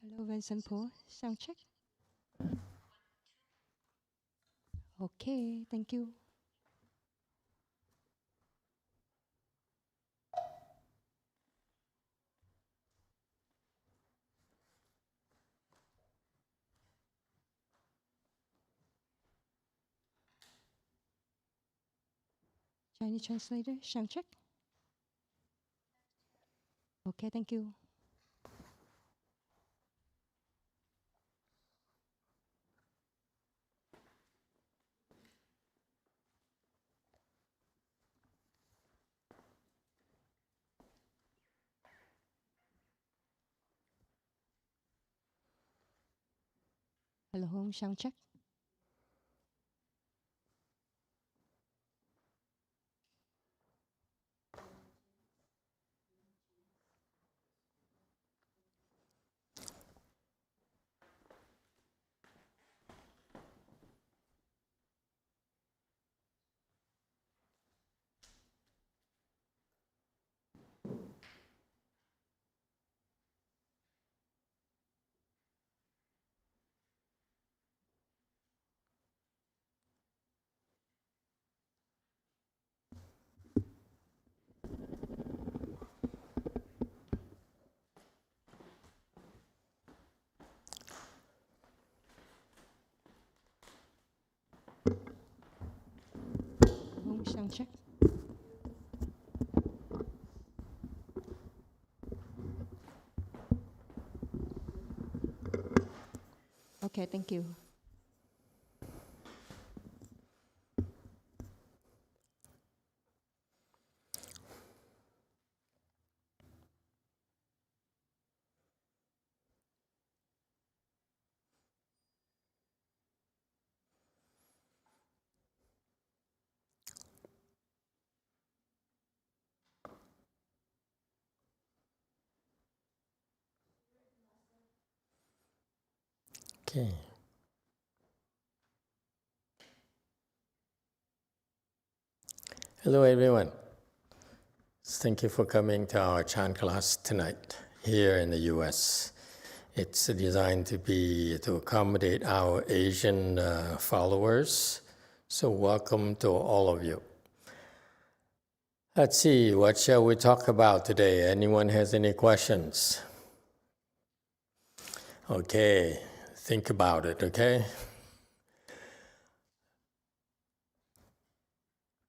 Hello, Vincent Paul. Sound check. Okay, thank you. Chinese translator, sound check. Okay, thank you. Hello, home, sound check. Home, sound check. Okay, thank you. Okay. Hello, everyone. Thank you for coming to our chant class tonight here in the U.S. It's designed to accommodate our Asian followers. So welcome to all of you. Let's see, what shall we talk about today? Anyone has any questions? Okay, think about it, okay?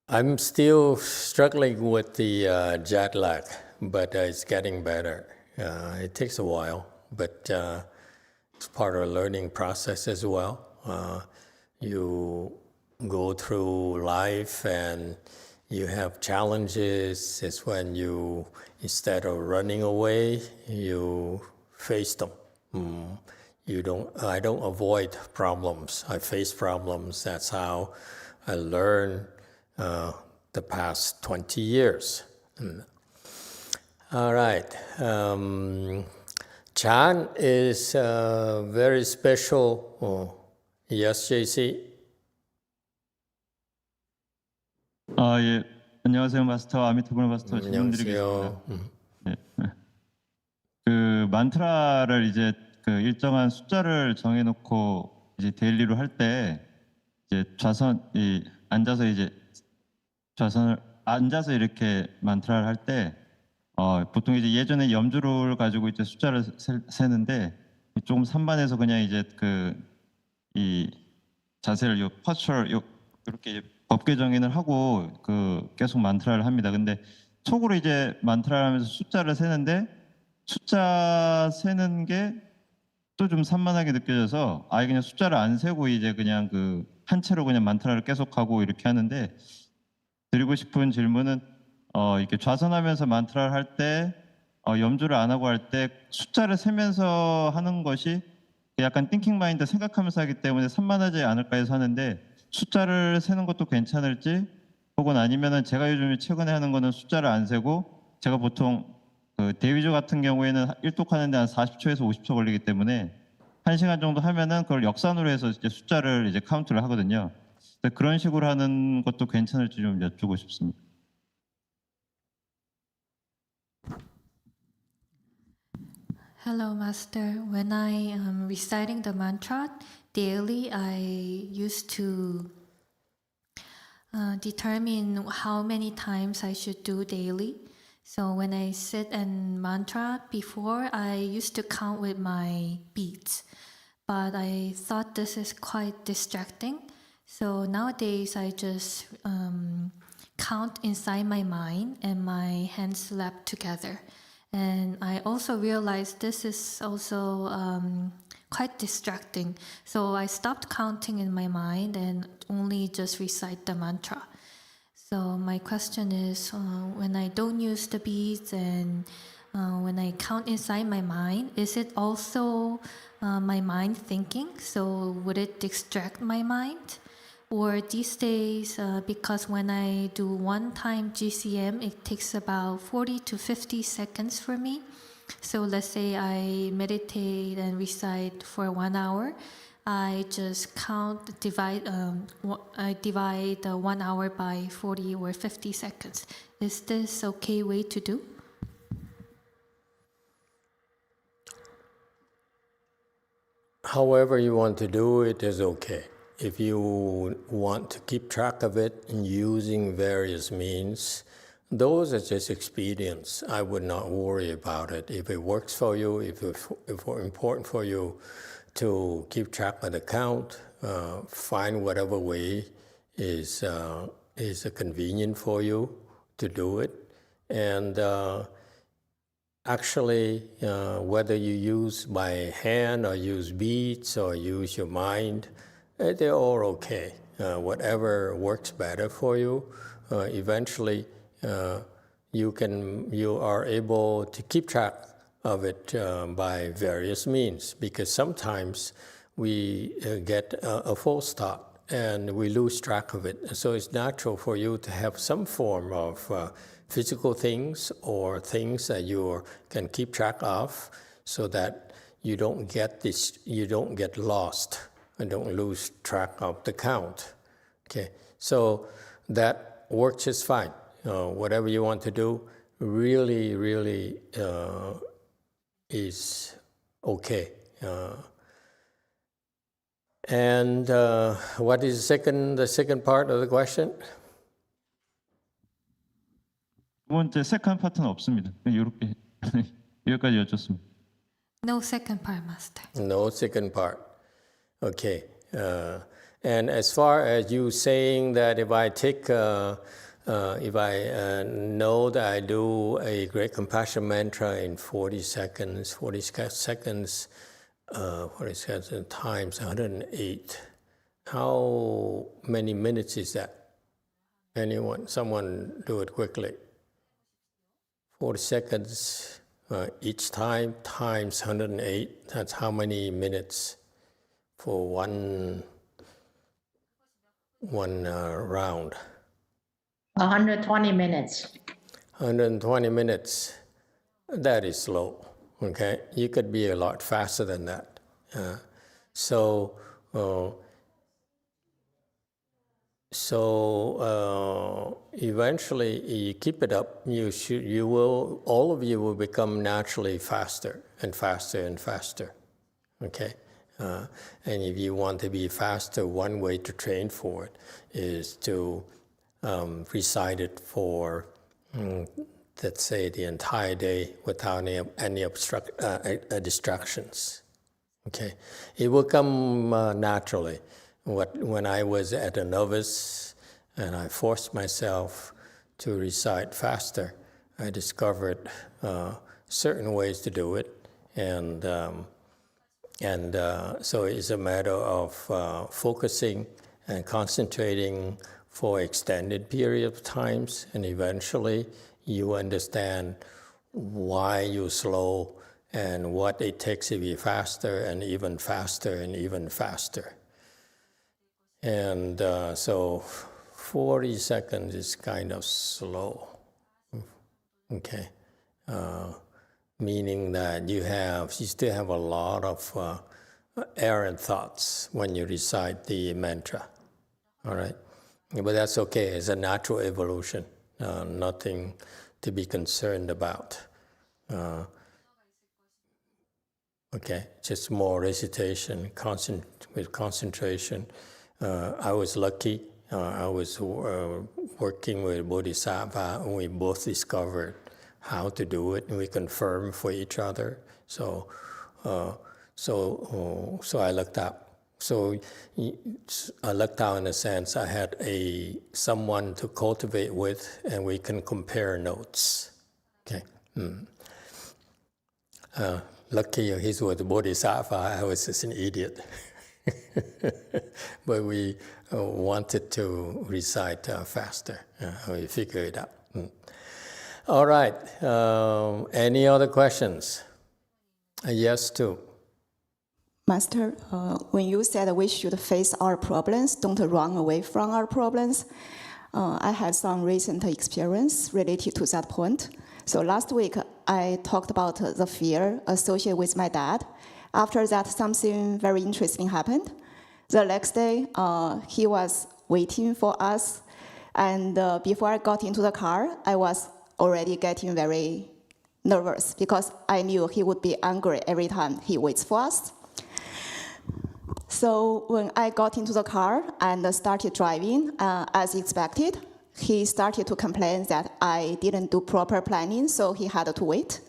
I'm still struggling with the jet lag, but it's getting better. It takes a while, but it's part of a learning process as well. You go through life and you have challenges. It's when you, instead of running away, you face them. I don't avoid problems. I face problems. That's how I learn the past 20 years. All right. Chan is very special. Yes, JC? 예. 안녕하세요, 마스터. 아미타불 마스터 질문드리겠습니다. 네. 그 만트라를 이제 그 일정한 숫자를 정해놓고 이제 데일리로 할 때 이제 앉아서 이렇게 만트라를 할 때 보통 이제 예전에 염주를 가지고 이제 숫자를 세는데 조금 산만해서 그냥 이제 이 자세를 요 포스처 이렇게 법계 정인을 하고 계속 만트라를 합니다. 근데 촉으로 이제 만트라를 하면서 숫자를 세는데 숫자 세는 게 또 좀 산만하게 느껴져서 아예 그냥 숫자를 안 세고 이제 그냥 한 채로 그냥 만트라를 계속하고 이렇게 하는데, 드리고 싶은 질문은 이렇게 좌선하면서 만트라를 할 때 염주를 안 하고 할 때 숫자를 세면서 하는 것이 약간 띵킹 마인드 생각하면서 하기 때문에 산만하지 않을까 해서 하는데, 숫자를 세는 것도 괜찮을지, 혹은 아니면은 제가 요즘 최근에 하는 거는 숫자를 안 세고 제가 보통 대위조 같은 경우에는 1독 하는데 한 40초에서 50초 걸리기 때문에 1시간 정도 하면은 그걸 역산으로 해서 이제 숫자를 이제 카운트를 하거든요. 그런 식으로 하는 것도 괜찮을지 좀 여쭈고 싶습니다. Hello, Master. When I am reciting the mantra daily, I used to determine how many times I should do daily. So when I sit and mantra before, I used to count with my beats. But I thought this is quite distracting. So nowadays I just count inside my mind and my hands slap together. And I also realized this is also quite distracting. So I stopped counting in my mind and only just recite the mantra. So my question is, when I don't use the beads and when I count inside my mind, is it also my mind thinking? So would it distract my mind? Or these days, because when I do one time GCM, it takes about 40 to 50 seconds for me. So let's say I meditate and recite for 1 hour. I just divide 1 hour by 40 or 50 seconds. Is this okay way to do? However you want to do it is okay. If you want to keep track of it and using various means, those are just expedients. I would not worry about it. If it works for you, if it's important for you to keep track of the count, find whatever way is convenient for you to do it. And actually, whether you use by hand or use beats or use your mind, they're all okay. Whatever works better for you, eventually you are able to keep track of it by various means, because sometimes we get a false start and we lose track of it. So it's natural for you to have some form of physical things or things that you can keep track of, so that you don't get lost and don't lose track of the count. Okay, so that works just fine. Whatever you want to do really is okay. And what is the second part of the question? 두 번째 세컨 파트는 없습니다. 이렇게 여기까지 여쭙습니다. No second part, Master. No second part. Okay. And as far as you saying that if I know that I do a great compassion mantra in 40 seconds times 108, how many minutes is that? Someone do it quickly. 40 seconds each time times 108, that's how many minutes for one round? 120 minutes. 120 minutes, that is slow, okay? You could be a lot faster than that. So eventually you keep it up, all of you will become naturally faster and faster and faster, okay? And if you want to be faster, one way to train for it is to recite it for, let's say, the entire day without any distractions. Okay, it will come naturally. When I was at a novice and I forced myself to recite faster, I discovered certain ways to do it, and so it's a matter of focusing and concentrating for extended period of times, and eventually you understand why you're slow and what it takes to be faster and even faster and even faster. And so 40 seconds is kind of slow, okay? Meaning that you still have a lot of errant thoughts when you recite the mantra, all right? But that's okay, it's a natural evolution, nothing to be concerned about. Okay, just more recitation, with concentration. I was lucky. I was working with Bodhisattva, and we both discovered how to do it, and we confirmed for each other. So I lucked out. So I lucked out in a sense. I had someone to cultivate with, and we can compare notes. Okay. Lucky he was a Bodhisattva. I was just an idiot. But we wanted to recite faster. We figured it out. All right. Any other questions? Yes, too. Master, when you said we should face our problems, don't run away from our problems, I had some recent experience related to that point. So last week, I talked about the fear associated with my dad. After that, something very interesting happened. The next day, he was waiting for us. And before I got into the car, I was already getting very nervous because I knew he would be angry every time he waits for us. So when I got into the car and started driving, as expected, he started to complain that I didn't do proper planning, so he had to wait.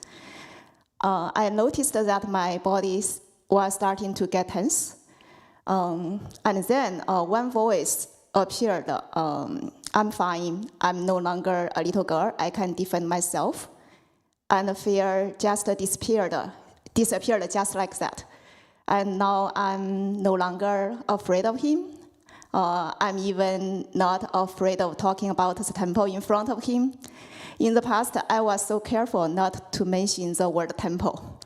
I noticed that my body was starting to get tense. And then one voice appeared, I'm fine, I'm no longer a little girl, I can defend myself. And the fear just disappeared just like that. And now I'm no longer afraid of him. I'm even not afraid of talking about the temple in front of him. In the past, I was so careful not to mention the word temple.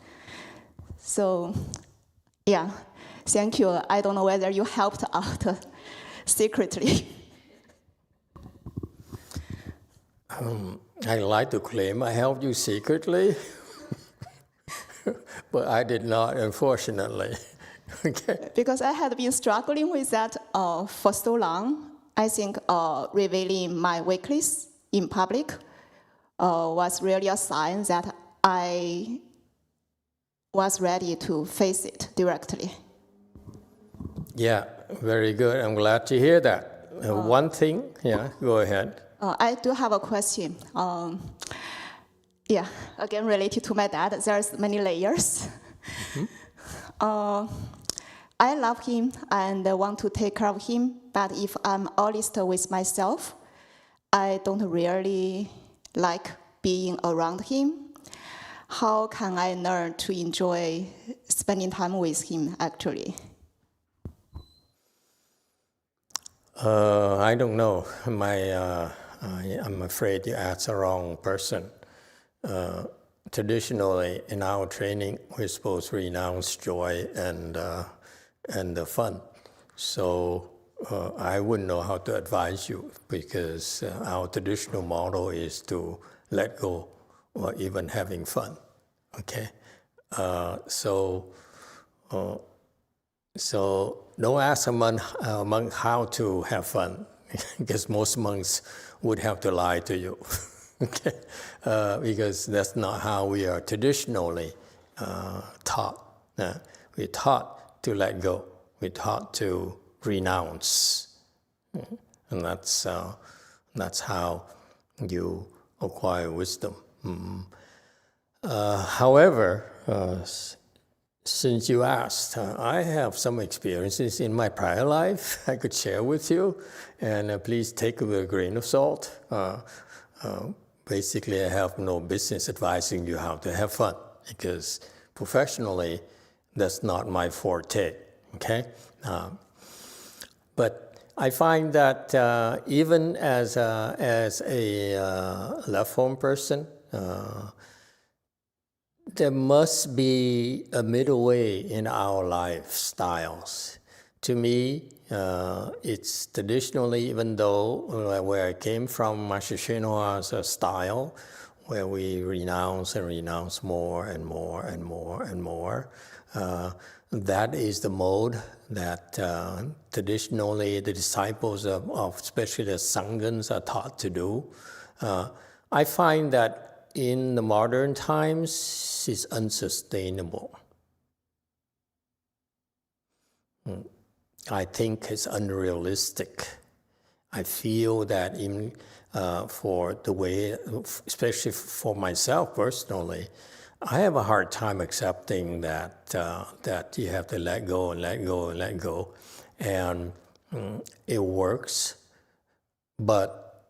So, yeah, thank you. I don't know whether you helped out secretly. I like to claim I helped you secretly. But I did not, unfortunately. Okay. Because I had been struggling with that for so long. I think revealing my weakness in public was really a sign that I was ready to face it directly. Yeah, very good. I'm glad to hear that. One thing, go ahead. I do have a question. Again, related to my dad, there's many layers. I love him and want to take care of him, but if I'm honest with myself, I don't really like being around him. How can I learn to enjoy spending time with him, actually? I don't know. I'm afraid you asked the wrong person. Traditionally, in our training, we're supposed to renounce joy and the fun. So I wouldn't know how to advise you because our traditional model is to let go or even having fun. Okay, so don't ask a monk how to have fun because most monks would have to lie to you. Okay, because that's not how we are traditionally taught. We're taught to let go. We're taught to renounce, and that's how you acquire wisdom. However, since you asked, I have some experiences in my prior life I could share with you, and please take it with a grain of salt. Basically, I have no business advising you how to have fun because professionally, that's not my forte, okay? But I find that even as a left-home person, there must be a middle way in our lifestyles. To me, it's traditionally, even though where I came from, Master YongHua's style, where we renounce and renounce more and more and more and more. That is the mode that traditionally the disciples of especially the Sanghas are taught to do. I find that in the modern times, it's unsustainable. I think it's unrealistic. I feel that even for the way, especially for myself personally, I have a hard time accepting that that you have to let go and let go and let go, and it works, but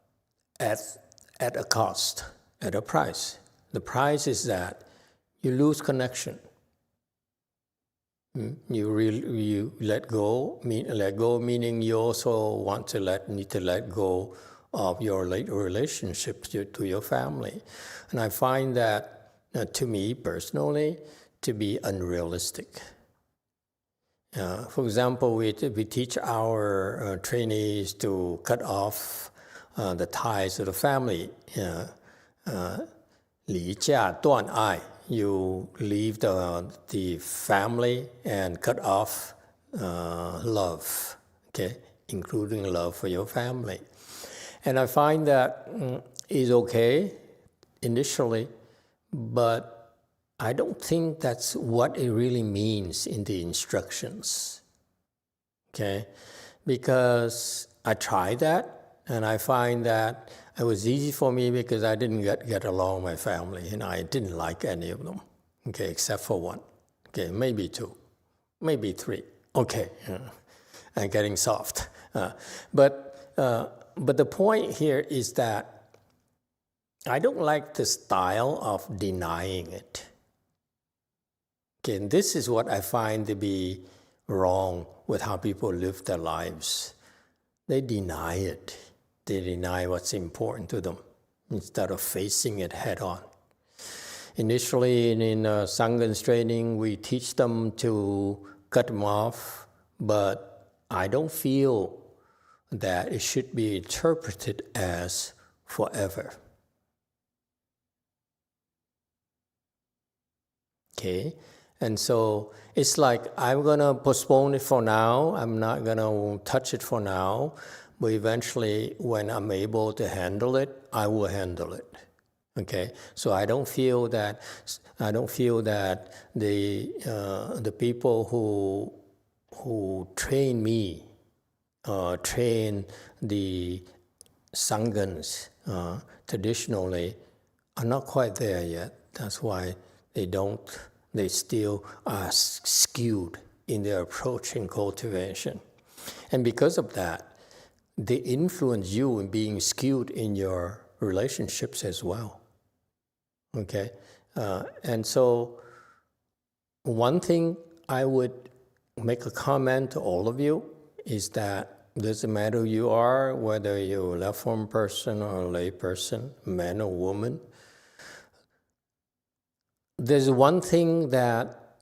at a cost, at a price. The price is that you lose connection. You let go. Let go meaning you also need to let go of your relationship to your family, and I find that to me personally to be unrealistic. For example, we teach our trainees to cut off the ties of the family. 离家断爱. You leave the family and cut off love, okay, including love for your family. And I find that is okay initially, but I don't think that's what it really means in the instructions, okay? Because I tried that, and I find that it was easy for me because I didn't get along with my family, and I didn't like any of them, okay, except for one, okay, maybe two, maybe three, okay, I'm getting soft. But the point here is that I don't like the style of denying it. Okay, and this is what I find to be wrong with how people live their lives. They deny it. They deny what's important to them instead of facing it head on. Initially in Sangha's training, we teach them to cut them off, but I don't feel that it should be interpreted as forever. Okay, and so it's like I'm gonna postpone it for now. I'm not gonna touch it for now, but eventually, when I'm able to handle it, I will handle it. Okay, so I don't feel that the people who train me, train the Sanghas traditionally, are not quite there yet. That's why they still are skewed in their approach in cultivation. And because of that, they influence you in being skewed in your relationships as well. Okay? And so one thing I would make a comment to all of you is that it doesn't matter who you are, whether you're a left-form person or a lay person, man or woman. There's one thing that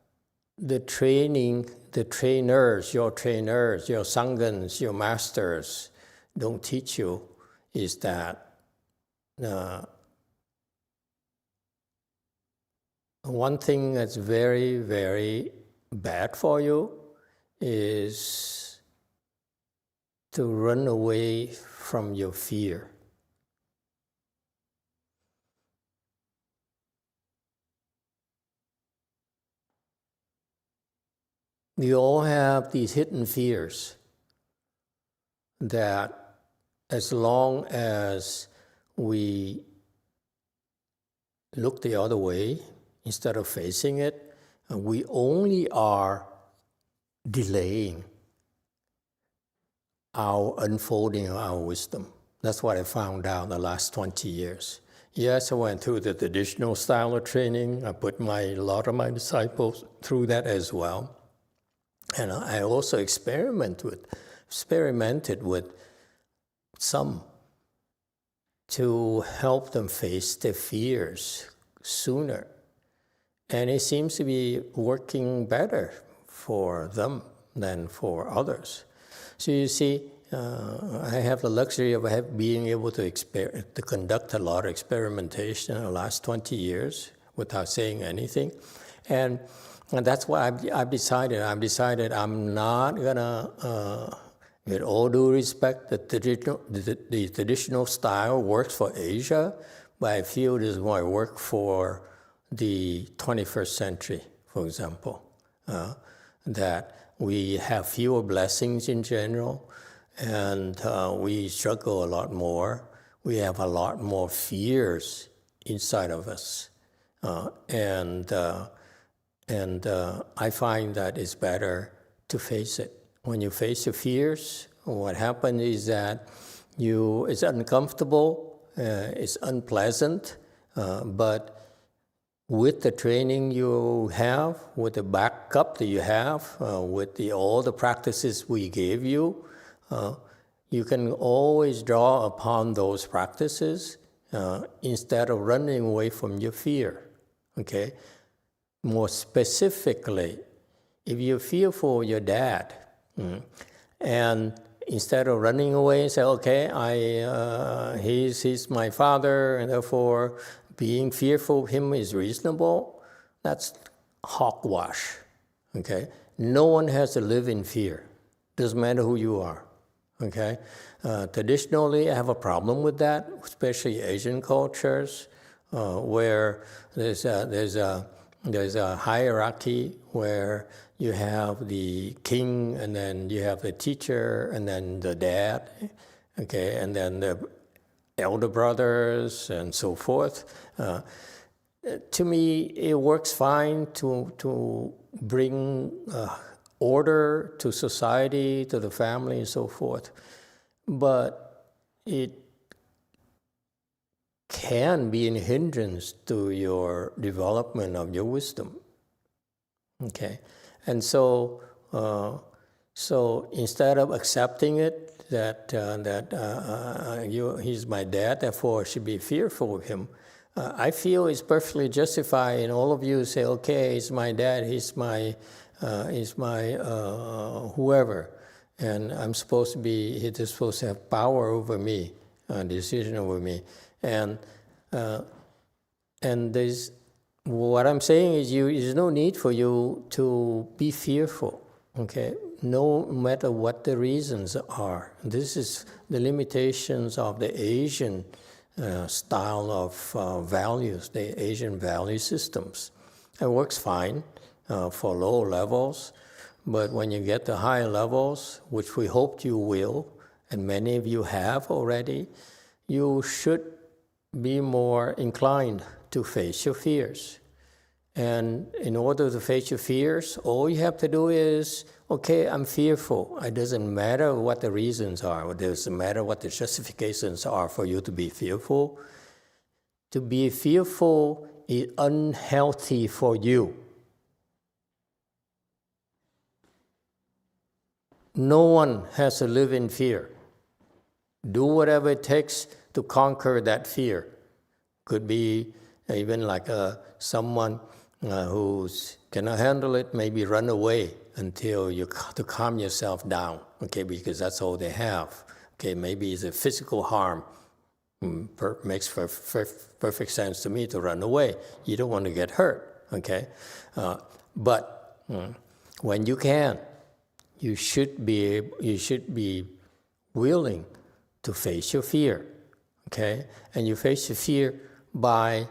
the trainers, your sanghas, your masters don't teach you is that one thing that's very, very bad for you is to run away from your fear. We all have these hidden fears that as long as we look the other way instead of facing it, we only are delaying our unfolding of our wisdom. That's what I found out in the last 20 years. Yes, I went through the traditional style of training. I put a lot of my disciples through that as well. And I also experimented with some to help them face their fears sooner. And it seems to be working better for them than for others. So you see, I have the luxury of being able to conduct a lot of experimentation in the last 20 years without saying anything. And that's why I've decided I'm not gonna, with all due respect, the traditional style works for Asia, but I feel this might work for the 21st century, for example. that we have fewer blessings in general, and we struggle a lot more. We have a lot more fears inside of us. And I find that it's better to face it. When you face your fears, what happens is that it's uncomfortable, it's unpleasant, but with the training you have, with the backup that you have, with all the practices we gave you, you can always draw upon those practices instead of running away from your fear. Okay? More specifically, if you're fearful of your dad, and instead of running away and say, okay, he's my father, and therefore being fearful of him is reasonable, that's hogwash. Okay? No one has to live in fear. Doesn't matter who you are. Okay? Traditionally, I have a problem with that, especially Asian cultures, where there's a hierarchy where you have the king, and then you have the teacher, and then the dad, okay, and then the elder brothers, and so forth. To me, it works fine to bring order to society, to the family, and so forth. But it can be a hindrance to your development of your wisdom. Okay, and so instead of accepting it that he's my dad, therefore I should be fearful of him, I feel it's perfectly justified, and all of you say, okay, he's my dad, he's my whoever, and he's supposed to have power over me, decision over me. And there's, what I'm saying is there's no need for you to be fearful, okay? No matter what the reasons are. This is the limitations of the Asian style of values, the Asian value systems. It works fine for low levels, but when you get to higher levels, which we hoped you will, and many of you have already, you should be more inclined to face your fears. And in order to face your fears, all you have to do is, okay, I'm fearful. It doesn't matter what the reasons are. It doesn't matter what the justifications are for you to be fearful. To be fearful is unhealthy for you. No one has to live in fear. Do whatever it takes to conquer that fear. Could be even like someone who cannot handle it, maybe run away until to calm yourself down, okay, because that's all they have. Okay, maybe it's a physical harm. Makes perfect sense to me to run away. You don't want to get hurt, okay? But when you can, you should be willing to face your fear, okay? And you face your fear by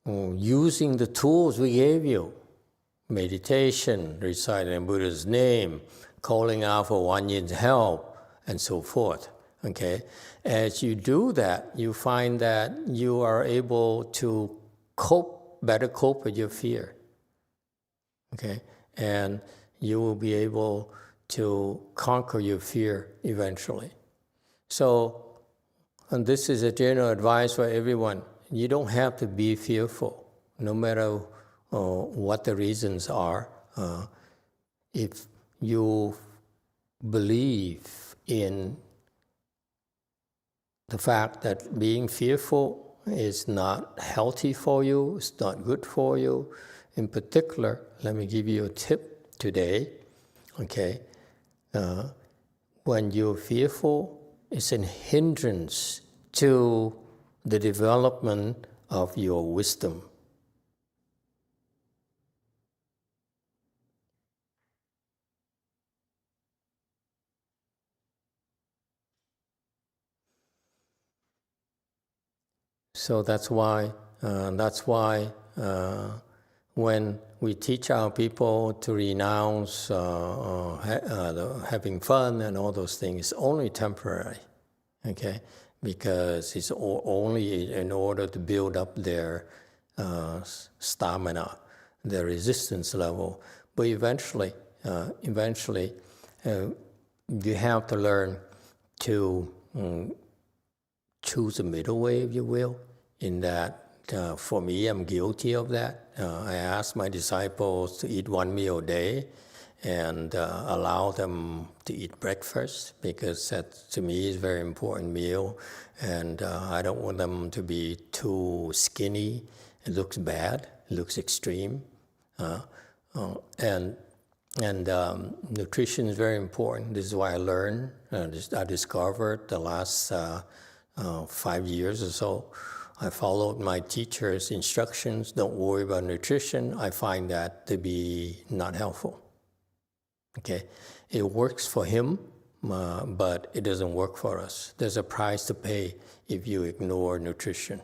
using the tools we gave you. Meditation, reciting Buddha's name, calling out for Wan Yin's help, and so forth, okay? As you do that, you find that you are able to better cope with your fear, okay? And you will be able to conquer your fear eventually. So, and this is a general advice for everyone. You don't have to be fearful, no matter what the reasons are. If you believe in the fact that being fearful is not healthy for you, it's not good for you. In particular, let me give you a tip today, okay? When you're fearful, it's a hindrance to the development of your wisdom. So that's why when we teach our people to renounce having fun and all those things, it's only temporary, okay? Because it's only in order to build up their stamina, their resistance level. But eventually, you have to learn to choose a middle way, if you will, in that for me, I'm guilty of that. I ask my disciples to eat one meal a day and allow them to eat breakfast, because that, to me, is a very important meal. And I don't want them to be too skinny. It looks bad. It looks extreme. And nutrition is very important. This is why I learned, I discovered the last 5 years or so. I followed my teacher's instructions. Don't worry about nutrition. I find that to be not helpful. Okay, it works for him, but it doesn't work for us. There's a price to pay if you ignore nutrition.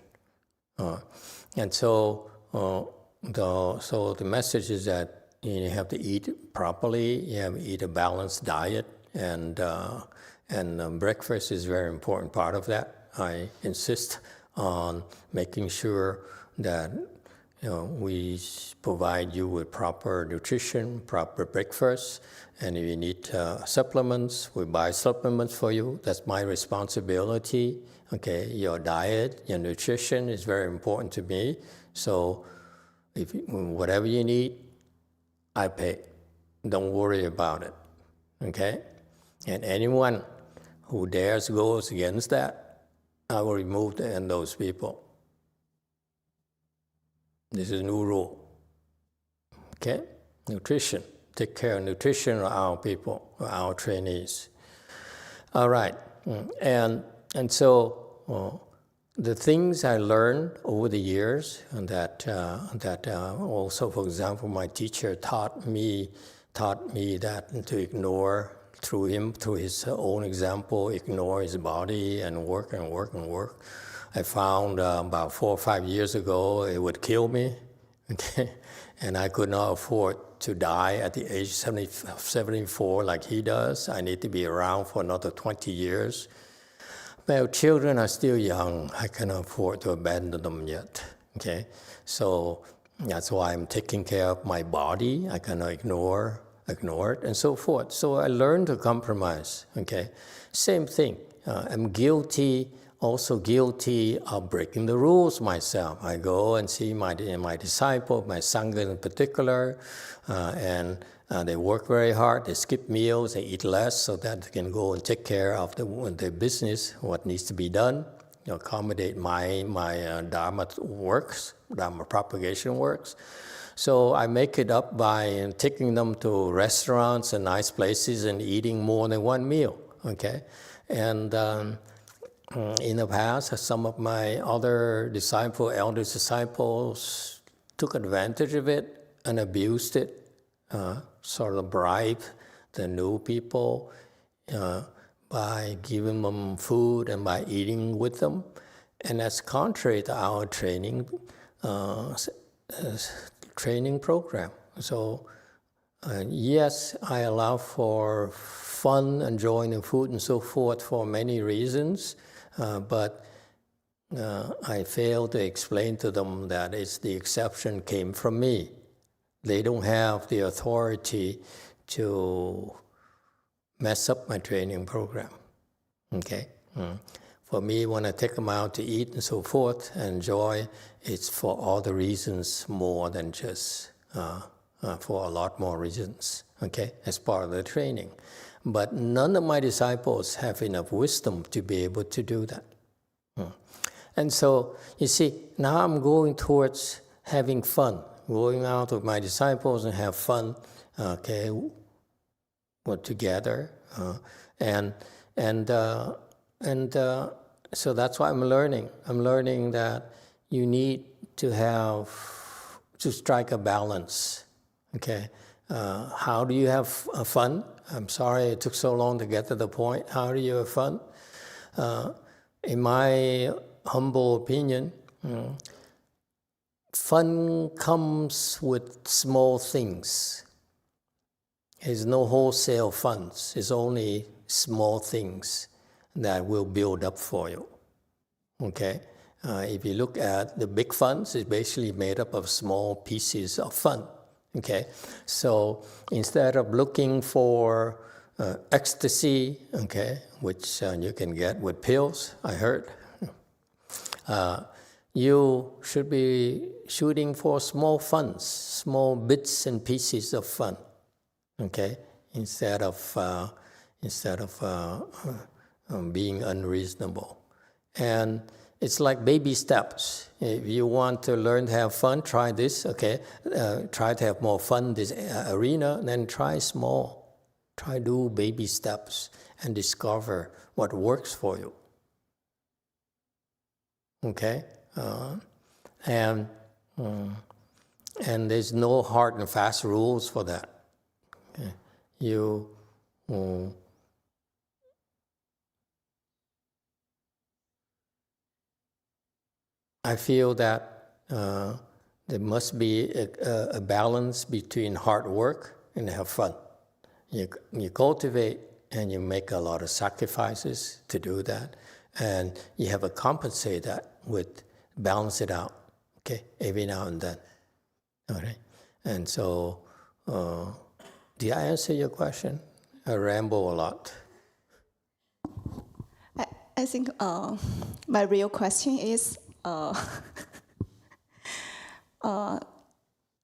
And so the message is that you have to eat properly. You have to eat a balanced diet, and breakfast is a very important part of that. I insist on making sure that we provide you with proper nutrition, proper breakfast, and if you need supplements, we buy supplements for you. That's my responsibility. Okay, your diet, your nutrition is very important to me. So whatever you need, I pay. Don't worry about it. Okay, and anyone who dares goes against that, I will remove those people. This is a new rule. Okay? Nutrition. Take care of nutrition of our people, our trainees. All right. And so the things I learned over the years, and that also, for example, my teacher taught me that to ignore, through his own example, ignore his body and work and work and work. I found about 4 or 5 years ago it would kill me, okay? And I could not afford to die at the age of 74 like he does. I need to be around for another 20 years. My children are still young. I cannot afford to abandon them yet, okay? So that's why I'm taking care of my body. I cannot ignore it, and so forth. So I learned to compromise, okay? Same thing. I'm also guilty of breaking the rules myself. I go and see my disciple, my Sangha in particular, and they work very hard. They skip meals, they eat less so that they can go and take care of their business, what needs to be done, accommodate my Dharma works, Dharma propagation works. So I make it up by taking them to restaurants and nice places and eating more than one meal, okay? And in the past, some of my elder disciples took advantage of it and abused it, sort of bribed the new people by giving them food and by eating with them. And that's contrary to our training program. So yes, I allow for fun, enjoying the food and so forth for many reasons, but I fail to explain to them that it's the exception came from me. They don't have the authority to mess up my training program, okay? For me, when I take them out to eat and so forth and enjoy, it's for all the reasons more than just for a lot more reasons, okay, as part of the training. But none of my disciples have enough wisdom to be able to do that. And so, you see, now I'm going towards having fun, going out with my disciples and have fun, okay, we're together. So that's what I'm learning. I'm learning that you need to strike a balance, okay? How do you have fun? I'm sorry it took so long to get to the point. How do you have fun? In my humble opinion, fun comes with small things. There's no wholesale funds. It's only small things that will build up for you. Okay? If you look at the big funds, it's basically made up of small pieces of fun. Okay? So instead of looking for ecstasy, okay, which you can get with pills, I heard, you should be shooting for small funds, small bits and pieces of fun. Okay, instead of being unreasonable, and it's like baby steps. If you want to learn to have fun, try this. Okay, try to have more fun in this arena. Then try small. Try do baby steps and discover what works for you. Okay, and there's no hard and fast rules for that. I feel that there must be a balance between hard work and have fun. You cultivate and you make a lot of sacrifices to do that, and you have to compensate that with balance it out, okay, every now and then. All right, and so. Did I answer your question? I ramble a lot. I think my real question is,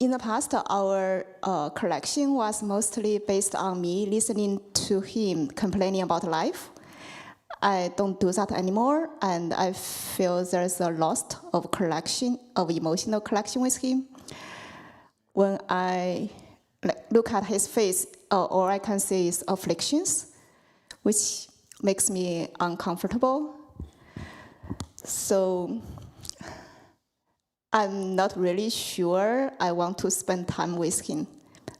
in the past, our collection was mostly based on me listening to him complaining about life. I don't do that anymore, and I feel there's a loss of emotional connection with him. When I look at his face, all I can see is afflictions, which makes me uncomfortable. So I'm not really sure I want to spend time with him.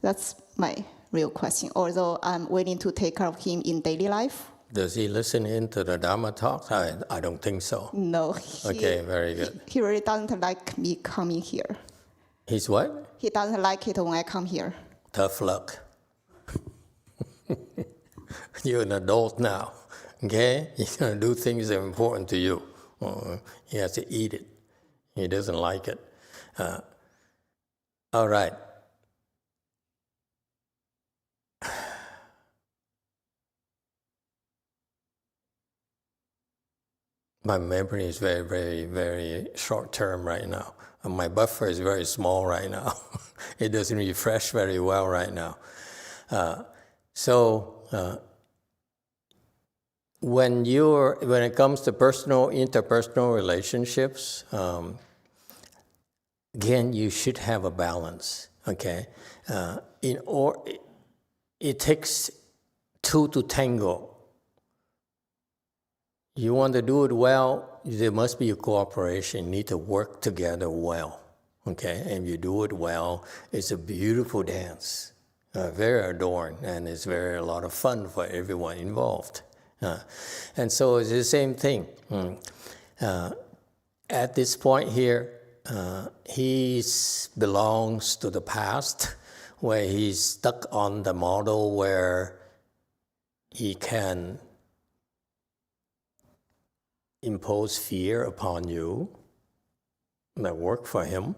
That's my real question, although I'm willing to take care of him in daily life. Does he listen into the Dharma talks? I don't think so. No. Okay, very good. He really doesn't like me coming here. He's what? He doesn't like it when I come here. Tough luck. You're an adult now, okay? You're going to do things that are important to you. He has to eat it. He doesn't like it. All right. My memory is very, very, very short term right now. And my buffer is very small right now. It doesn't refresh very well right now. When it comes to interpersonal relationships, again, you should have a balance. Okay, it takes two to tango. You want to do it well, there must be a cooperation. You need to work together well, okay? And you do it well, it's a beautiful dance, very adorned, and it's a lot of fun for everyone involved. And so it's the same thing. At this point here, he belongs to the past, where he's stuck on the model where he can impose fear upon you that work for him.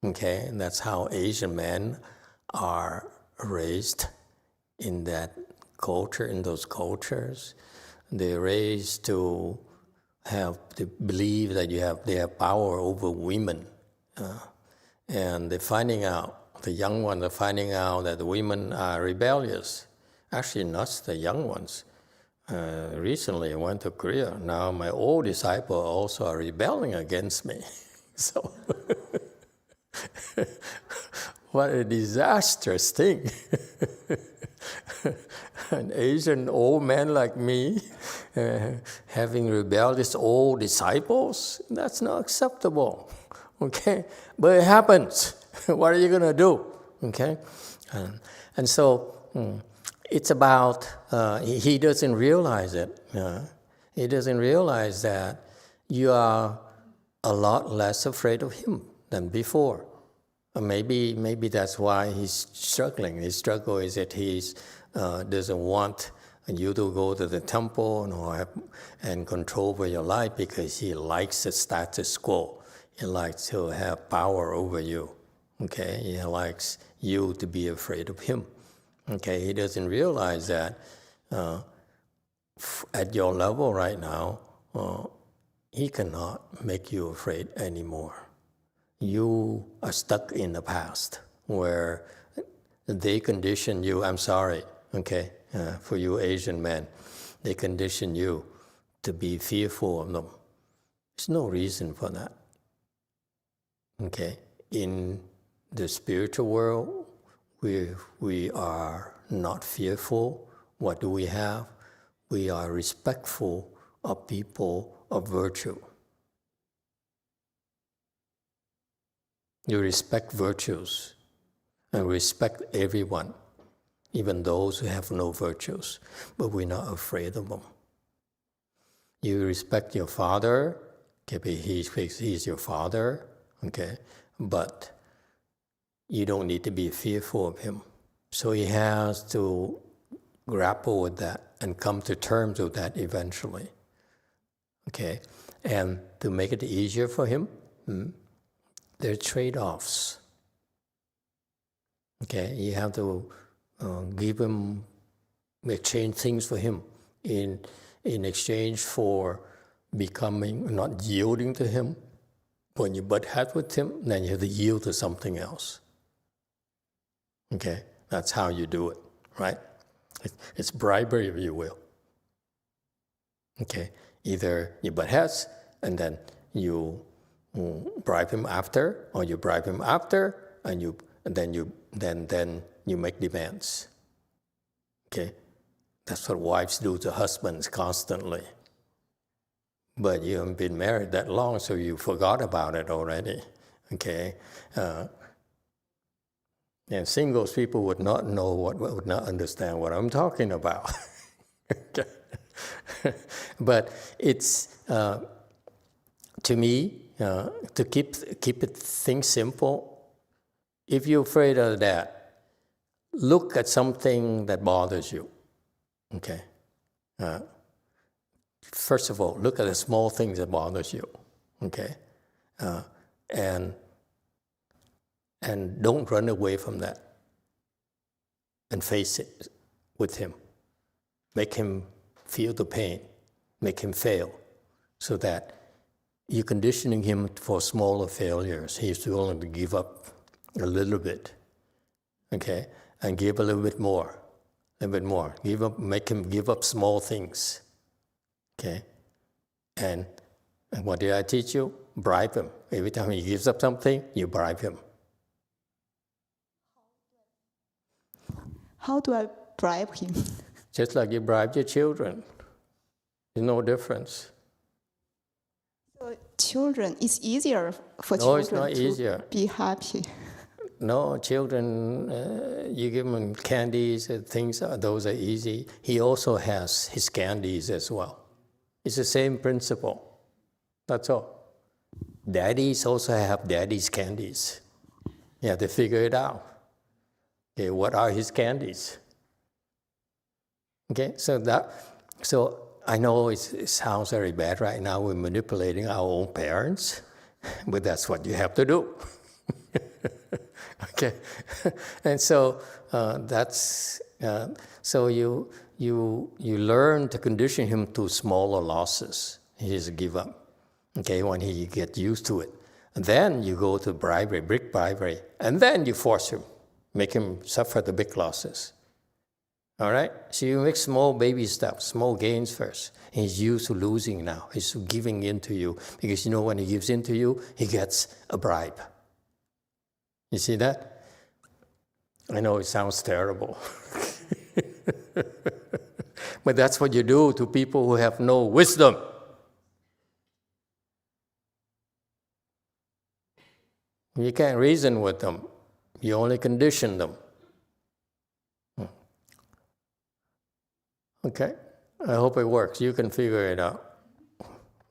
Okay, and that's how Asian men are raised in that culture, in those cultures. They're raised to believe that they have power over women. And they're finding out, the young ones are finding out that the women are rebellious. Actually, not the young ones. Recently I went to Korea. Now my old disciples also are rebelling against me. So, what a disastrous thing. An Asian old man like me having rebellious old disciples, that's not acceptable. Okay? But it happens. What are you going to do? Okay? And so, it's about, he doesn't realize it. He doesn't realize that you are a lot less afraid of him than before. Maybe that's why he's struggling. His struggle is that he doesn't want you to go to the temple and control over your life because he likes the status quo. He likes to have power over you. Okay, he likes you to be afraid of him. Okay, he doesn't realize that at your level right now, he cannot make you afraid anymore. You are stuck in the past where they condition you. I'm sorry, okay, for you Asian men, they condition you to be fearful of them. There's no reason for that. Okay, in the spiritual world, we are not fearful. What do we have? We are respectful of people of virtue. You respect virtues and respect everyone, even those who have no virtues, but we're not afraid of them. You respect your father, okay, he's your father, okay, but you don't need to be fearful of him. So he has to grapple with that and come to terms with that eventually, okay? And to make it easier for him, there are trade-offs. Okay, you have to give him, exchange things for him in exchange for becoming, not yielding to him. When you butt heads with him, then you have to yield to something else. Okay, that's how you do it, right? It's bribery, if you will. Okay, either you butt heads and then you bribe him after, or you bribe him after, and then you make demands. Okay, that's what wives do to husbands constantly. But you haven't been married that long, so you forgot about it already. Okay, and singles people would not know would not understand what I'm talking about. Okay. But it's to me. To keep things simple, if you're afraid of that, look at something that bothers you. Okay. First of all, look at the small things that bothers you. Okay. And don't run away from that. And face it with him. Make him feel the pain. Make him fail, so that you're conditioning him for smaller failures. He's willing to give up a little bit, okay, and give a little bit more. Give up, make him give up small things, okay. And what did I teach you? Bribe him. Every time he gives up something, you bribe him. How do I bribe him? Just like you bribe your children. There's no difference. Children, it's easier for No, it's children not to easier. be happy. No, children, you give them candies and things, those are easy. He also has his candies as well. It's the same principle. That's all. Daddies also have daddy's candies. You have to figure it out. Okay, what are his candies? Okay, so I know it sounds very bad right now. We're manipulating our own parents, but that's what you have to do. Okay, and so so you learn to condition him to smaller losses. He just give up. Okay, when he gets used to it, and then you go to bribery, big bribery, and then you force him, make him suffer the big losses. All right? So you make small baby steps, small gains first. He's used to losing now. He's giving in to you. Because when he gives in to you, he gets a bribe. You see that? I know it sounds terrible. But that's what you do to people who have no wisdom. You can't reason with them. You only condition them. Okay, I hope it works. You can figure it out.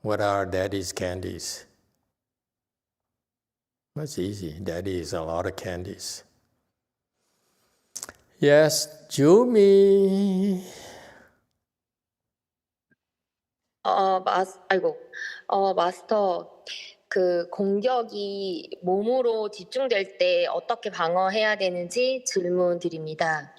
What are daddy's candies? That's easy. Daddy is a lot of candies. Yes, Jumi. 마스터, 그 공격이 몸으로 집중될 때 어떻게 방어해야 되는지 질문 드립니다.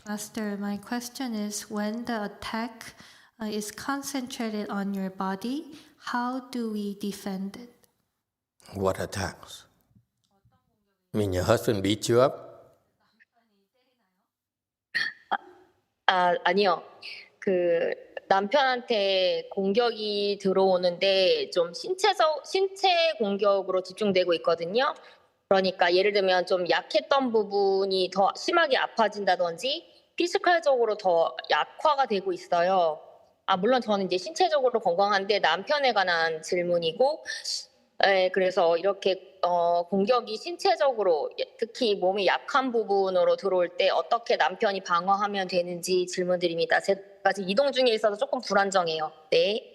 Master, my question is when the attack is concentrated on your body, how do we defend it? What attacks? I mean, your husband beat you up? 아니요. 그 남편한테 공격이 들어오는데 좀 신체 공격으로 집중되고 있거든요. 그러니까 예를 들면 좀 약했던 부분이 더 심하게 아파진다든지 피지컬적으로 더 약화가 되고 있어요. 물론 저는 이제 신체적으로 건강한데 남편에 관한 질문이고, 그래서 이렇게 공격이 신체적으로 특히 몸이 약한 부분으로 들어올 때 어떻게 남편이 방어하면 되는지 질문드립니다. 제가 지금 이동 중에 있어서 조금 불안정해요. 네.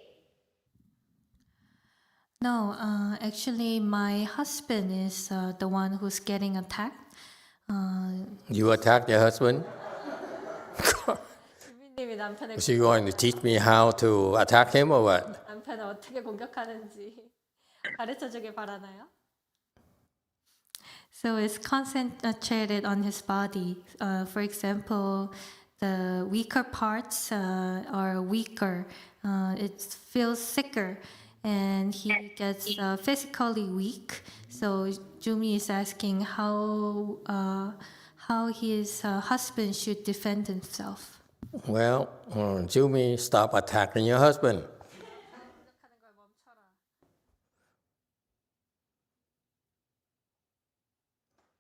No, actually, my husband is the one who's getting attacked. You attacked your husband? 주민님이 남편을 So you going to teach me how to attack him or what? 남편을 어떻게 공격하는지 가르쳐 주길 바라나요? So it's concentrated on his body. For example, the weaker parts are weaker. It feels sicker, and he gets physically weak. So Jumi is asking how his husband should defend himself. Well, Jumi, stop attacking your husband.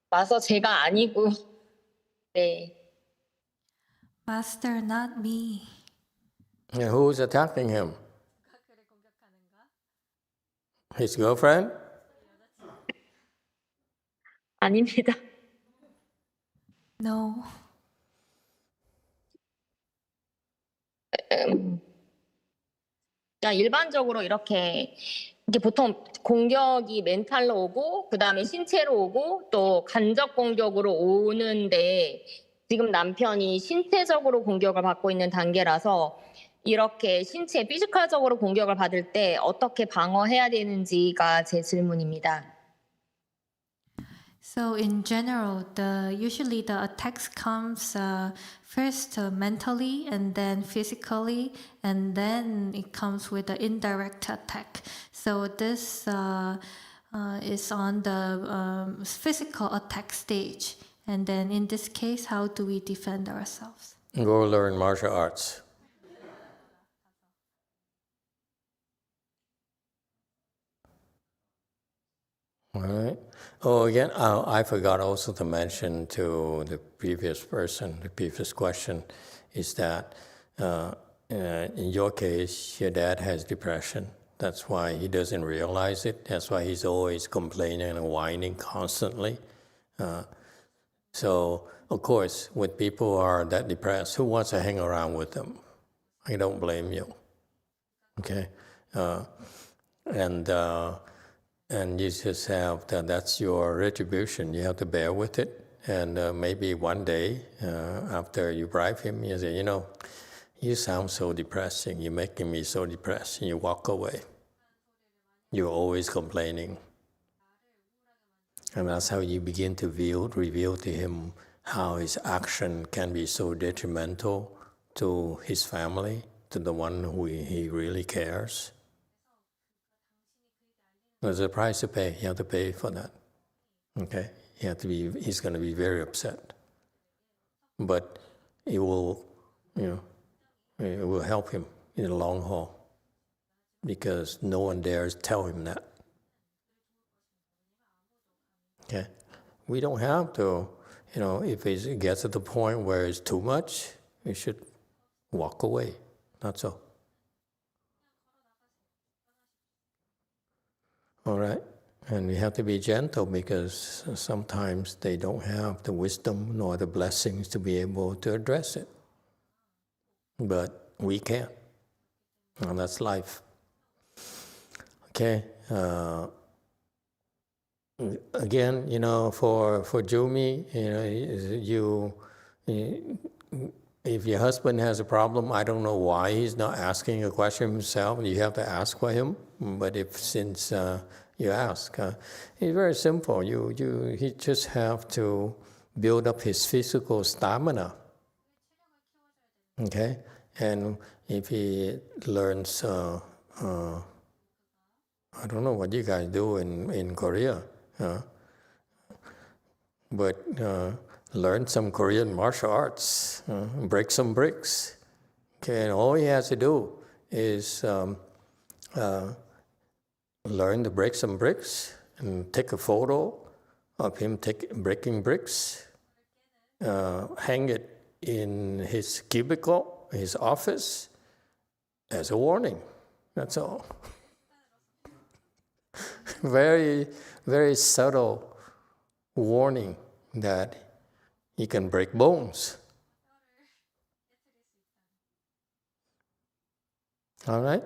마서 제가 아니고, 네. Master, not me. And who's attacking him? His girlfriend? 아닙니다. No. 그냥 일반적으로 이렇게 보통 공격이 멘탈로 오고 그다음에 신체로 오고 또 간접 공격으로 오는데 지금 남편이 신체적으로 공격을 받고 있는 단계라서 이렇게 신체 피지컬적으로 공격을 받을 때 어떻게 방어해야 되는지가 제 질문입니다. So in general, usually the attacks comes first mentally and then physically, and then it comes with the indirect attack. So this is on the physical attack stage. And then in this case, how do we defend ourselves? Go learn martial arts. All right. Oh, again, I forgot also to mention to the previous person, the previous question, is that in your case, your dad has depression. That's why he doesn't realize it. That's why he's always complaining and whining constantly. So, of course, when people are that depressed, who wants to hang around with them? I don't blame you. Okay? And you just have that's your retribution. You have to bear with it. And maybe one day, after you bribe him, you say, you sound so depressing. You're making me so depressed. And you walk away. You're always complaining. And that's how you begin to reveal to him how his action can be so detrimental to his family, to the one who he really cares. There's a price to pay. You have to pay for that. Okay? He's going to be very upset. But it will, it will help him in the long haul. Because no one dares tell him that. Okay? We don't have to, if it gets to the point where it's too much, we should walk away. That's all. All right? And we have to be gentle because sometimes they don't have the wisdom nor the blessings to be able to address it. But we can. And that's life. Okay? Again, for Jumi, if your husband has a problem, I don't know why he's not asking a question himself. You have to ask for him. But since you ask, it's very simple. He just have to build up his physical stamina. Okay, and if he learns, I don't know what you guys do in Korea, but learn some Korean martial arts, break some bricks. Okay, and all he has to do is learn to break some bricks and take a photo of him breaking bricks, hang it in his cubicle, his office, as a warning. That's all. Very, very subtle warning that he can break bones. All right?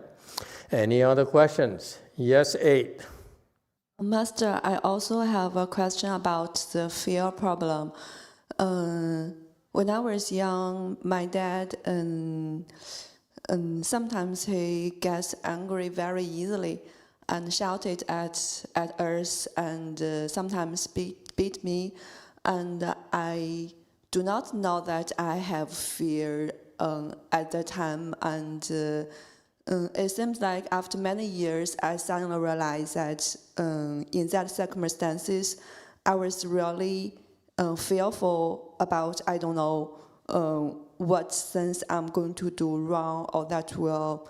Any other questions? Yes, 8. Master, I also have a question about the fear problem. When I was young, my dad, sometimes he gets angry very easily and shouted at us and sometimes beat me. And I do not know that I have fear at that time. And it seems like after many years, I suddenly realized that in that circumstances, I was really fearful about, I don't know, what sense I'm going to do wrong or that will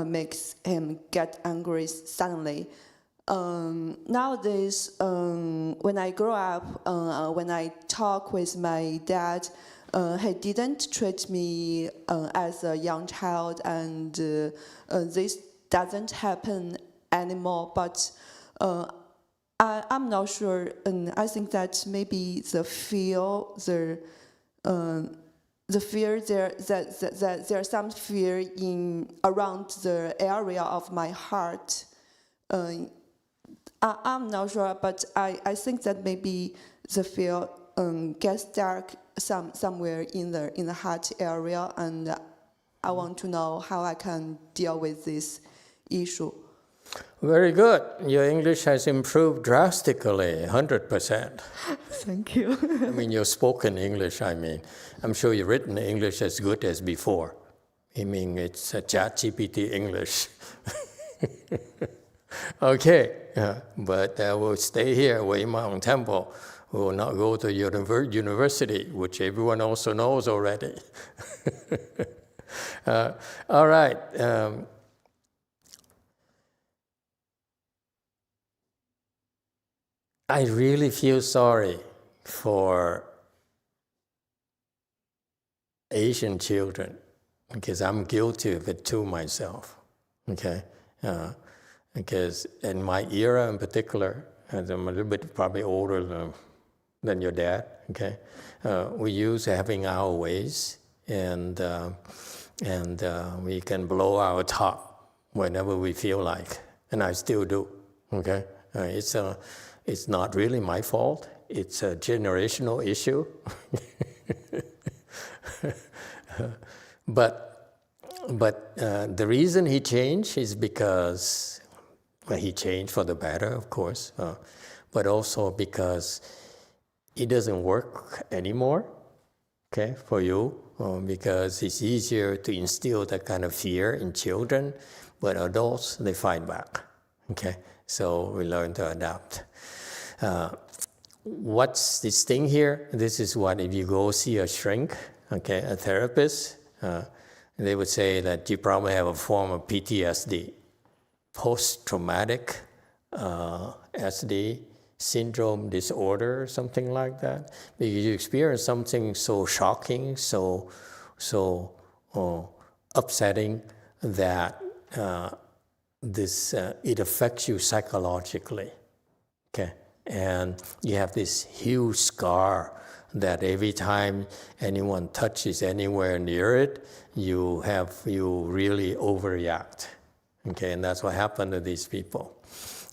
make him get angry suddenly. Nowadays, when I grow up, when I talk with my dad, he didn't treat me as a young child, and this doesn't happen anymore. But I'm not sure, and I think that maybe the fear there's some fear around the area of my heart. I'm not sure, but I think that maybe the fear gets dark somewhere in the heart area, and I want to know how I can deal with this issue. Very good. Your English has improved drastically, 100%. Thank you. I mean, your spoken English, I'm sure your written English as good as before. I mean, it's a ChatGPT English. Okay, but we'll stay here, Wei Mountain Temple. We will not go to university, which everyone also knows already. All right. I really feel sorry for Asian children because I'm guilty of it too myself. Okay, because in my era in particular, as I'm a little bit probably older than your dad. Okay, we use having our ways, and we can blow our top whenever we feel like, and I still do. Okay, it's not really my fault. It's a generational issue. But the reason he changed is because he changed for the better, of course, but also because it doesn't work anymore, okay, for you, because it's easier to instill that kind of fear in children, but adults, they fight back, okay? So we learn to adapt. What's this thing here? This is what if you go see a shrink, okay, a therapist, they would say that you probably have a form of PTSD, post-traumatic SD syndrome disorder, something like that. Because you experience something so shocking, so upsetting that it affects you psychologically. Okay, and you have this huge scar that every time anyone touches anywhere near it, you really overreact. Okay, and that's what happened to these people.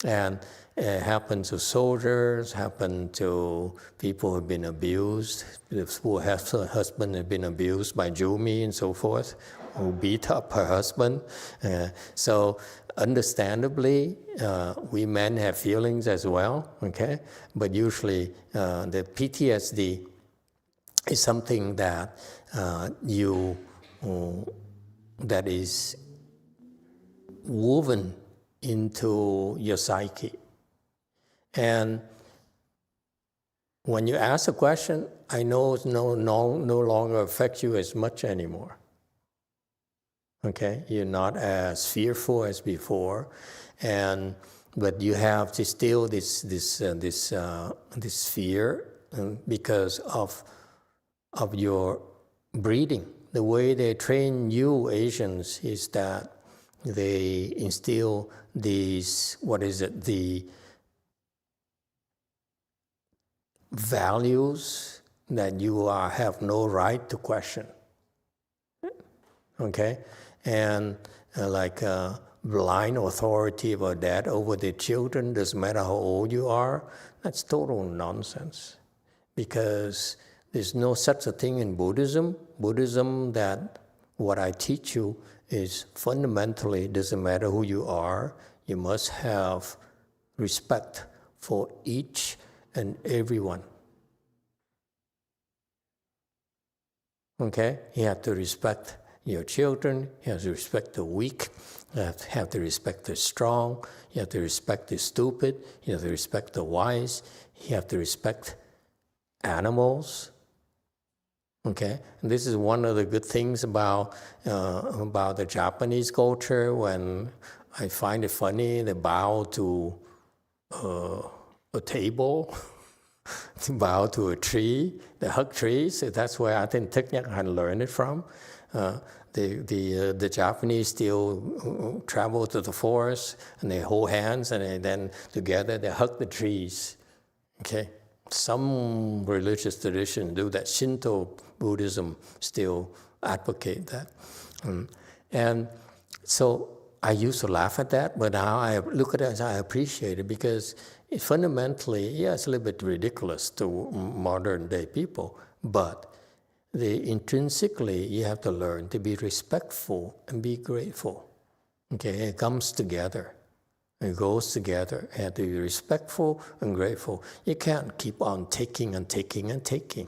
And it happened to soldiers, happened to people who've been abused, who have her husband had been abused by Jumi and so forth, who beat up her husband. So understandably, we men have feelings as well, okay? But usually the PTSD is something that that is woven into your psyche. And when you ask a question, I know it no longer affects you as much anymore. Okay, you're not as fearful as before, but you have still this fear because of your breeding. The way they train you Asians is that they instill these, the values that you have no right to question. Okay? And like blind authority of a dad over the children, doesn't matter how old you are, that's total nonsense. Because there's no such a thing in Buddhism. Buddhism, that what I teach you is fundamentally, doesn't matter who you are, you must have respect for each and everyone. Okay? You have to respect your children, you have to respect the weak, you have to respect the strong, you have to respect the stupid, you have to respect the wise, you have to respect animals. Okay, and this is one of the good things about the Japanese culture. When I find it funny, they bow to a table, to bow to a tree, they hug trees. That's where I think Thich Nhat Hanh learned it from. The Japanese still travel to the forest and they hold hands and then together they hug the trees. Okay, some religious traditions do that. Shinto Buddhism still advocate that. And so I used to laugh at that, but now I look at it as I appreciate it, because fundamentally, yeah, it's a little bit ridiculous to modern day people, but intrinsically you have to learn to be respectful and be grateful. Okay, it comes together. It goes together. You have to be respectful and grateful. You can't keep on taking and taking and taking.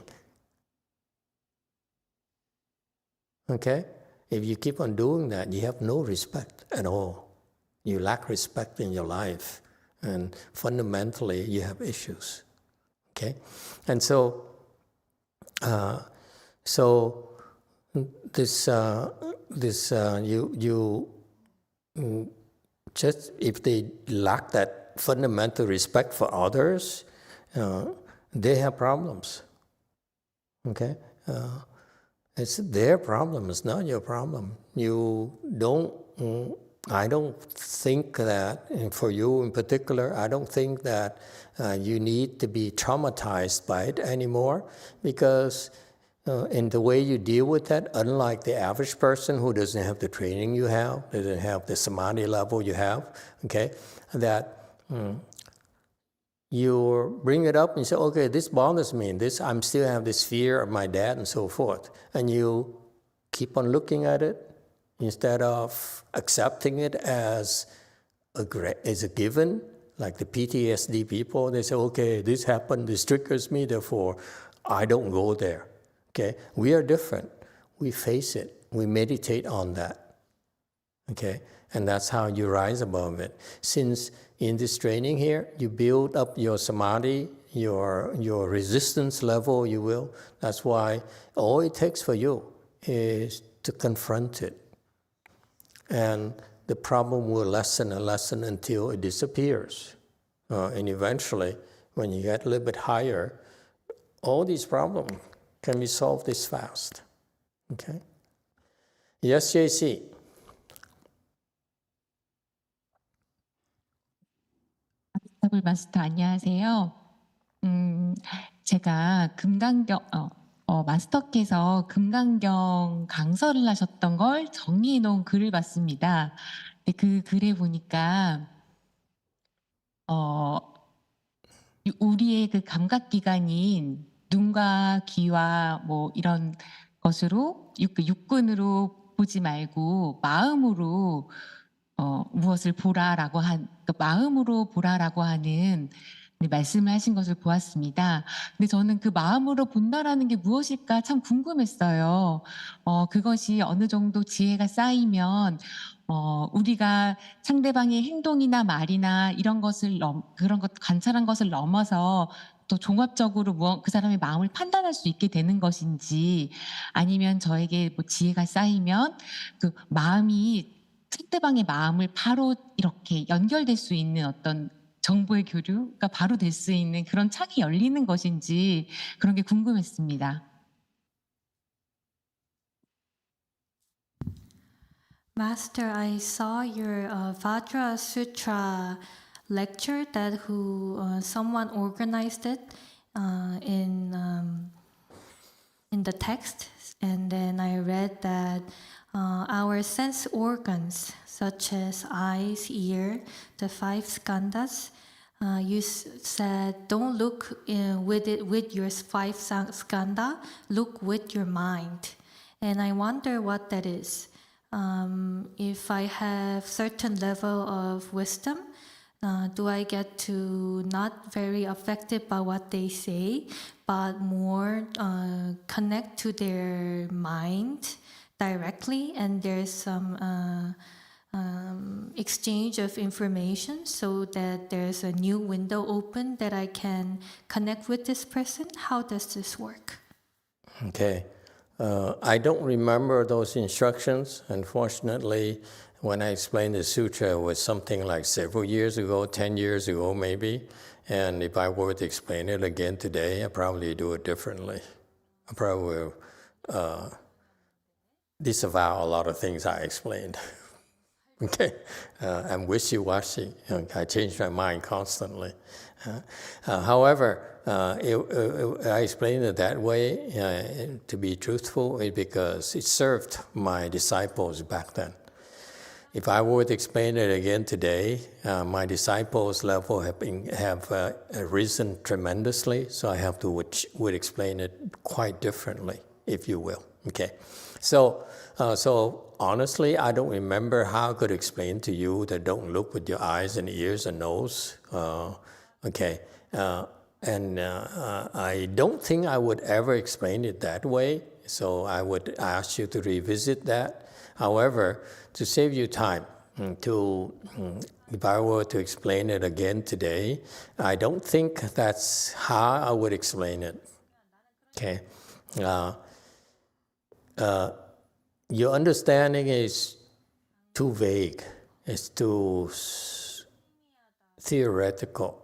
Okay? If you keep on doing that, you have no respect at all. You lack respect in your life. And fundamentally, you have issues. Okay? And so, just if they lack that fundamental respect for others, they have problems. Okay? It's their problem, it's not your problem. I don't think that, and for you in particular, I don't think that you need to be traumatized by it anymore, because in the way you deal with that, unlike the average person who doesn't have the training you have, doesn't have the samadhi level you have, okay, that you bring it up and say, okay, this bothers me, I still have this fear of my dad and so forth. And you keep on looking at it instead of accepting it as a given, like the PTSD people. They say, okay, this happened, this triggers me, therefore I don't go there. Okay, we are different. We face it. We meditate on that. Okay, and that's how you rise above it. Since in this training here, you build up your samadhi, your resistance level, you will. That's why all it takes for you is to confront it. And the problem will lessen and lessen until it disappears. And eventually, when you get a little bit higher, all these problems can be solved this fast. Okay? Yes, JC. 마스터 안녕하세요. 제가 마스터께서 금강경 강설을 하셨던 걸 정리해 놓은 글을 봤습니다. 근데 그 글에 보니까 우리의 그 감각기관인 눈과 귀와 뭐 이런 것으로 육근으로 보지 말고 마음으로 무엇을 보라라고 마음으로 보라라고 하는 말씀을 하신 것을 보았습니다. 근데 저는 그 마음으로 본다라는 게 무엇일까 참 궁금했어요. 그것이 어느 정도 지혜가 쌓이면 우리가 상대방의 행동이나 말이나 이런 것을 그런 것 관찰한 것을 넘어서 또 종합적으로 그 사람의 마음을 판단할 수 있게 되는 것인지, 아니면 저에게 뭐 지혜가 쌓이면 그 마음이 상대방의 마음을 바로 이렇게 연결될 수 있는 어떤 정보의 교류가 바로 될 수 있는 그런 창이 열리는 것인지 그런 게 궁금했습니다. Master, I saw your Vajra Sutra lecture that someone organized it in the text, and then I read that our sense organs, such as eyes, ear, the 5 skandhas, you said don't look with your 5 skandha, look with your mind. And I wonder what that is. If I have certain level of wisdom, do I get to not very affected by what they say, but more connect to their mind directly, and there's some exchange of information so that there's a new window open that I can connect with this person? How does this work? Okay. I don't remember those instructions. Unfortunately, when I explained the sutra, it was something like several years ago, 10 years ago maybe. And if I were to explain it again today, I'd probably do it differently. I probably will disavow a lot of things I explained. Okay, I'm wishy-washy. I change my mind constantly. However, I explained it that way, to be truthful, because it served my disciples back then. If I were to explain it again today, my disciples' level have risen tremendously, so I have to would explain it quite differently, if you will. Okay, so honestly, I don't remember how I could explain to you that don't look with your eyes and ears and nose. Okay. And I don't think I would ever explain it that way, so I would ask you to revisit that. However, to save you time, if I were to explain it again today, I don't think that's how I would explain it. Okay. Your understanding is too vague. It's too theoretical.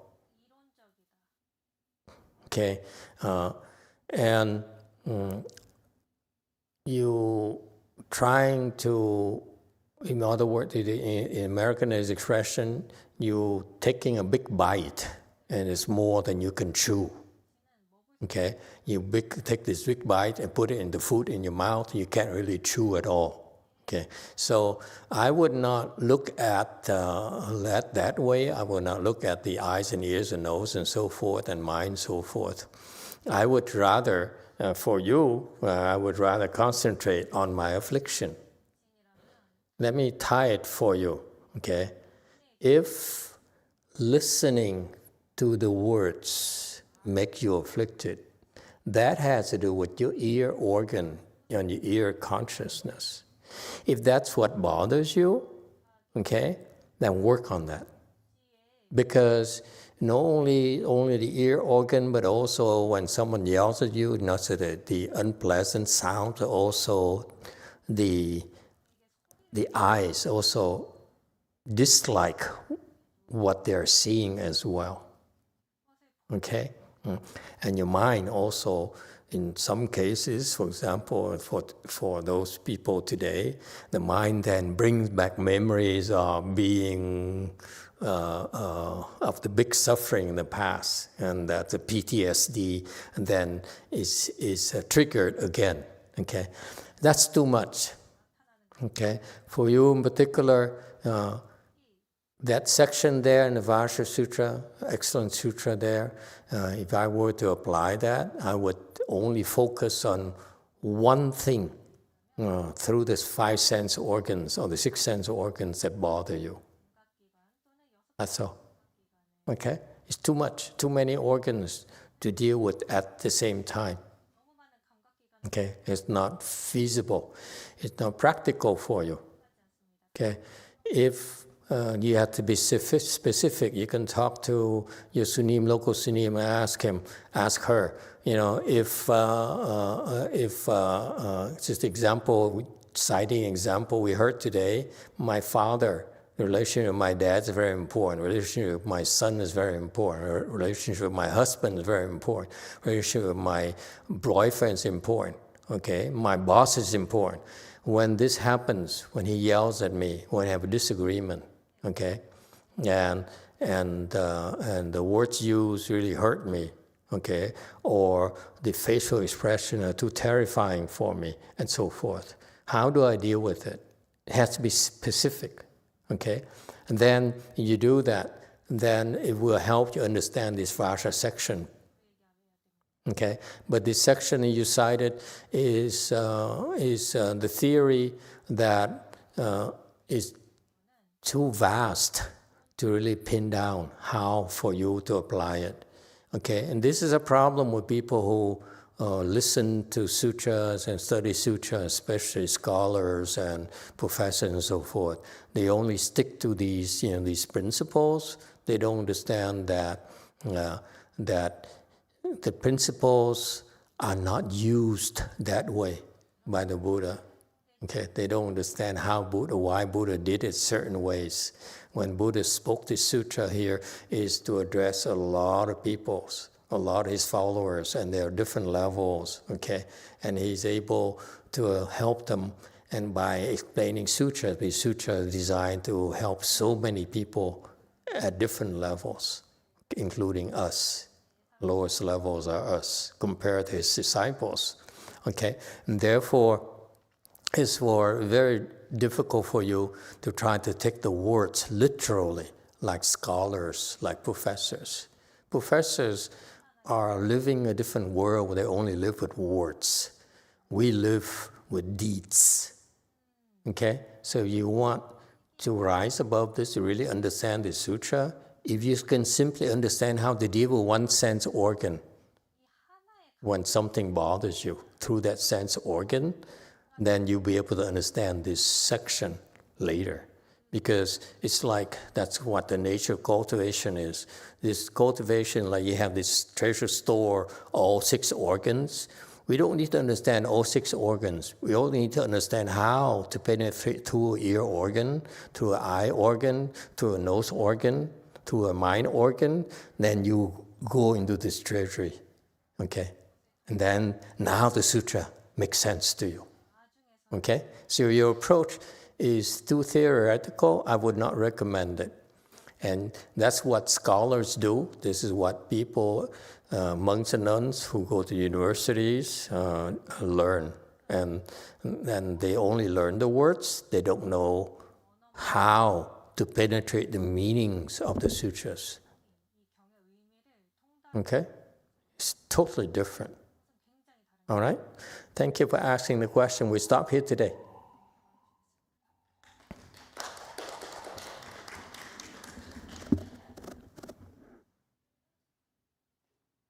Okay, and you trying to, in other words, in American expression, you taking a big bite, and it's more than you can chew. Okay, you take this big bite and put it in the food in your mouth, you can't really chew at all. Okay, so I would not look at that way. I would not look at the eyes and ears and nose and so forth and mind and so forth. I would rather, for you, I would rather concentrate on my affliction. Let me tie it for you, okay? If listening to the words make you afflicted, that has to do with your ear organ and your ear consciousness. If that's what bothers you, okay, then work on that. Because not only the ear organ, but also when someone yells at you, not so that the unpleasant sound, but also the eyes also dislike what they're seeing as well. Okay? And your mind also, in some cases, for example, for those people today, the mind then brings back memories of being of the big suffering in the past, and that the PTSD then is triggered again. Okay, that's too much. Okay, for you in particular, that section there in the Vajra Sutra, excellent sutra there, if I were to apply that, I would only focus on one thing through the 5 sense organs or the 6 sense organs that bother you. That's all. Okay? It's too much, too many organs to deal with at the same time. Okay? It's not feasible. It's not practical for you. Okay? If you have to be specific, you can talk to your sunim, local sunim, and ask her, if just citing example we heard today, my father, the relationship with my dad is very important. Relationship with my son is very important. Relationship with my husband is very important. Relationship with my boyfriend is important. Okay, my boss is important. When this happens, when he yells at me, when I have a disagreement, okay, and the words used really hurt me, okay, or the facial expression are too terrifying for me, and so forth. How do I deal with it? It has to be specific. Okay, and then you do that, then it will help you understand this Vajra section. Okay, but this section you cited is the theory that is too vast to really pin down how for you to apply it. Okay, and this is a problem with people who listen to sutras and study sutras, especially scholars and professors and so forth. They only stick to these principles. They don't understand that the principles are not used that way by the Buddha. Okay, they don't understand why Buddha did it certain ways. When Buddha spoke this sutra here, is to address a lot of peoples, a lot of his followers, and there are different levels, okay? And he's able to help them, and by explaining sutras, the sutra is designed to help so many people at different levels, including us. Lowest levels are us, compared to his disciples, okay? And therefore, it's very difficult for you to try to take the words literally, like scholars, like professors. Professors are living a different world where they only live with words. We live with deeds. Okay? So you want to rise above this, to really understand the sutra. If you can simply understand how to deal with one sense organ, when something bothers you through that sense organ, then you'll be able to understand this section later. Because it's like that's what the nature of cultivation is. This cultivation, like you have this treasure store, all 6 organs. We don't need to understand all 6 organs. We only need to understand how to penetrate through an ear organ, through an eye organ, through a nose organ, through a mind organ. Then you go into this treasury, okay? And then now the sutra makes sense to you, okay? So your approach is too theoretical. I would not recommend it. And that's what scholars do. This is what people, monks and nuns who go to universities learn. And they only learn the words. They don't know how to penetrate the meanings of the sutras. Okay? It's totally different. All right? Thank you for asking the question. We stop here today.